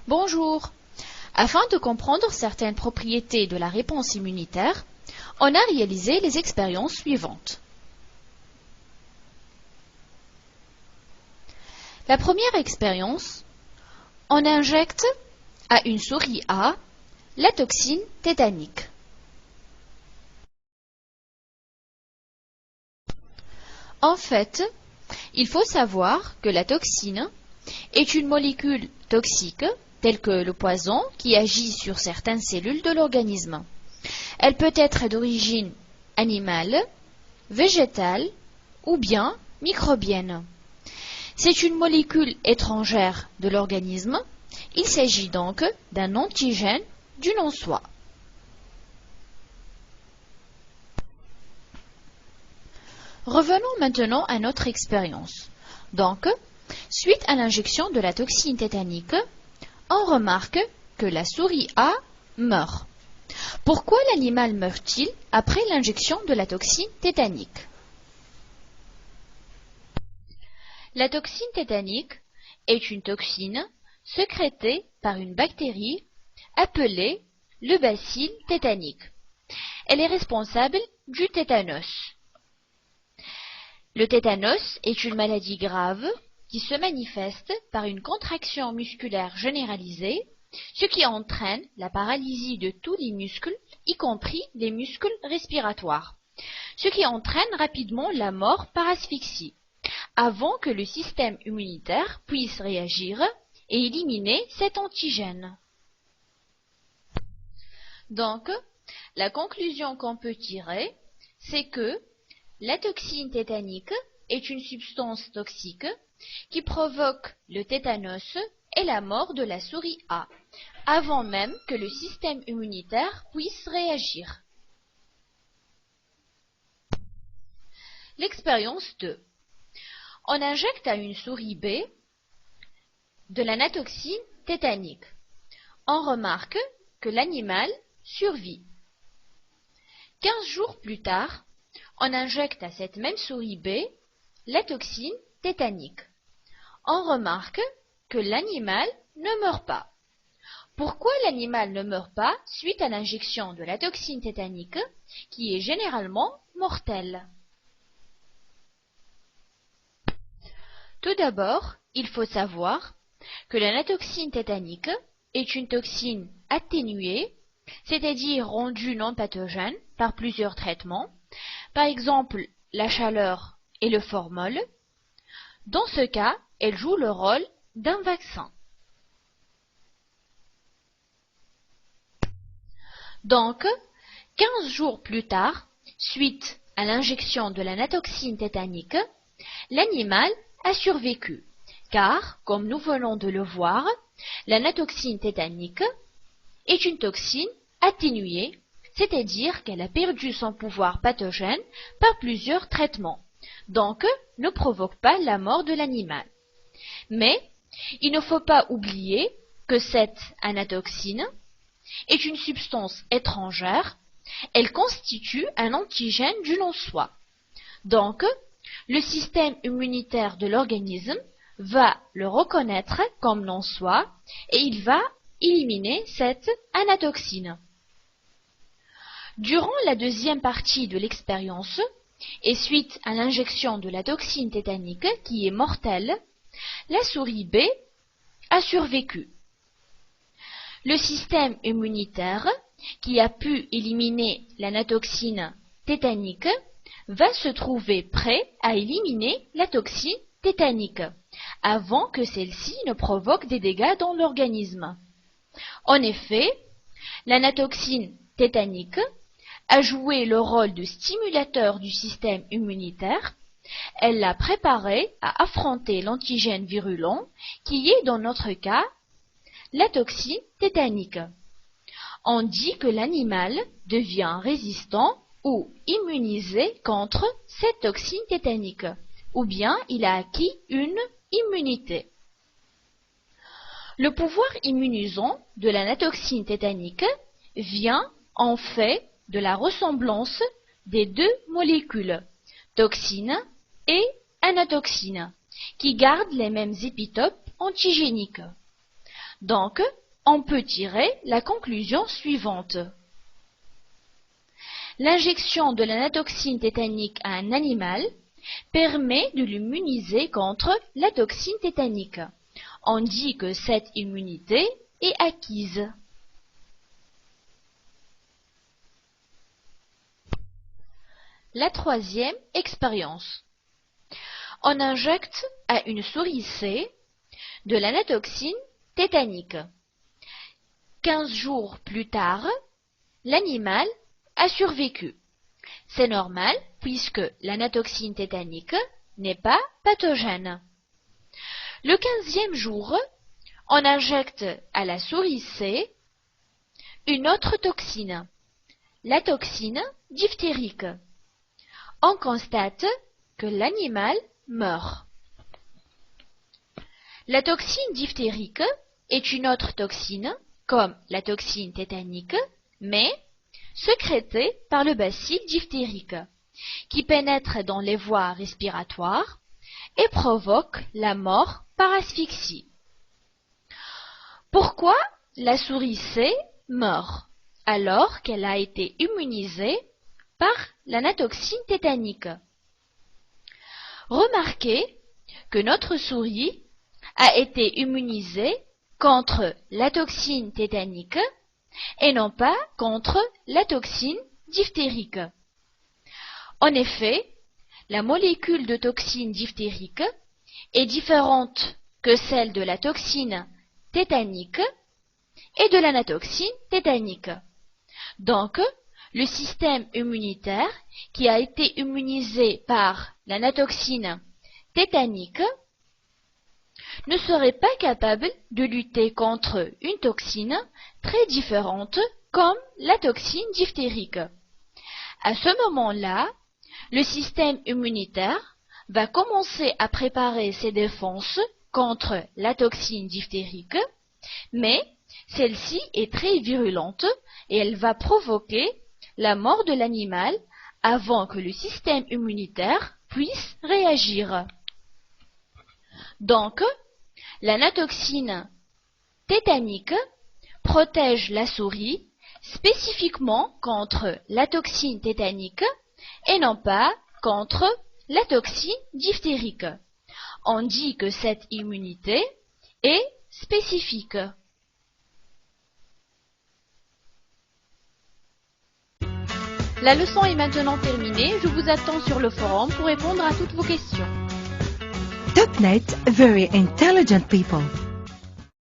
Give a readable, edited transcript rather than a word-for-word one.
Bonjour. Afin de comprendre certaines propriétés de la réponse immunitaire, on a réalisé les expériences suivantes. La première expérience, on injecte à une souris A la toxine tétanique. En fait, il faut savoir que la toxine est une molécule toxique, telle que le poison, qui agit sur certaines cellules de l'organisme. Elle peut être d'origine animale, végétale ou bien microbienne. C'est une molécule étrangère de l'organisme. Il s'agit donc d'un antigène du non-soi. Revenons maintenant à notre expérience. Donc, suite à l'injection de la toxine tétanique, on remarque que la souris A meurt. Pourquoi l'animal meurt-il après l'injection de la toxine tétanique? La toxine tétanique est une toxine sécrétée par une bactérie appelée le bacille tétanique. Elle est responsable du tétanos. Le tétanos est une maladie grave qui se manifeste par une contraction musculaire généralisée, ce qui entraîne la paralysie de tous les muscles, y compris les muscles respiratoires, ce qui entraîne rapidement la mort par asphyxie, avant que le système immunitaire puisse réagir et éliminer cet antigène. Donc, la conclusion qu'on peut tirer, c'est que la toxine tétanique est une substance toxique qui provoque le tétanos et la mort de la souris A, avant même que le système immunitaire puisse réagir. L'expérience 2. On injecte à une souris B de la natoxine tétanique. On remarque que l'animal survit. 15 jours plus tard, on injecte à cette même souris B la toxine tétanique. On remarque que l'animal ne meurt pas. Pourquoi l'animal ne meurt pas suite à l'injection de la toxine tétanique, qui est généralement mortelle? Tout d'abord, il faut savoir que la natoxine tétanique est une toxine atténuée, c'est-à-dire rendue non pathogène par plusieurs traitements, par exemple la chaleur et le formol. Dans ce cas, elle joue le rôle d'un vaccin. Donc, 15 jours plus tard, suite à l'injection de la natoxine tétanique, l'animal a survécu, car, comme nous venons de le voir, la natoxine tétanique est une toxine atténuée, c'est-à-dire qu'elle a perdu son pouvoir pathogène par plusieurs traitements, donc ne provoque pas la mort de l'animal. Mais il ne faut pas oublier que cette anatoxine est une substance étrangère, elle constitue un antigène du non-soi. Donc, le système immunitaire de l'organisme va le reconnaître comme non-soi et il va éliminer cette anatoxine. Durant la deuxième partie de l'expérience, et suite à l'injection de la toxine tétanique qui est mortelle, la souris B a survécu. Le système immunitaire qui a pu éliminer la natoxine tétanique va se trouver prêt à éliminer la toxine tétanique avant que celle-ci ne provoque des dégâts dans l'organisme. En effet, la natoxine tétanique a joué le rôle de stimulateur du système immunitaire. Elle l'a préparé à affronter l'antigène virulent qui est dans notre cas la toxine tétanique. On dit que l'animal devient résistant ou immunisé contre cette toxine tétanique, ou bien il a acquis une immunité. Le pouvoir immunisant de la natoxine tétanique vient en fait de la ressemblance des deux molécules, toxine et anatoxine, qui gardent les mêmes épitopes antigéniques. Donc, on peut tirer la conclusion suivante. L'injection de la natoxine tétanique à un animal permet de l'immuniser contre la toxine tétanique. On dit que cette immunité est acquise. La troisième expérience. On injecte à une souris C de la natoxine tétanique. 15 jours plus tard, l'animal a survécu. C'est normal puisque la natoxine tétanique n'est pas pathogène. Le 15e jour, on injecte à la souris C une autre toxine, la toxine diphtérique. On constate que l'animal meurt. La toxine diphtérique est une autre toxine, comme la toxine tétanique, mais sécrétée par le bacille diphtérique, qui pénètre dans les voies respiratoires et provoque la mort par asphyxie. Pourquoi la souris C meurt alors qu'elle a été immunisée par la natoxine tétanique? Remarquez que notre souris a été immunisée contre la toxine tétanique et non pas contre la toxine diphtérique. En effet, la molécule de toxine diphtérique est différente que celle de la toxine tétanique et de la natoxine tétanique. Donc, le système immunitaire qui a été immunisé par la natoxine tétanique ne serait pas capable de lutter contre une toxine très différente comme la toxine diphtérique. À ce moment-là, le système immunitaire va commencer à préparer ses défenses contre la toxine diphtérique, mais celle-ci est très virulente et elle va provoquer la mort de l'animal avant que le système immunitaire puisse réagir. Donc, la natoxine tétanique protège la souris spécifiquement contre la toxine tétanique et non pas contre la toxine diphtérique. On dit que cette immunité est spécifique. La leçon est maintenant terminée. Je vous attends sur le forum pour répondre à toutes vos questions. Topnet, very intelligent people.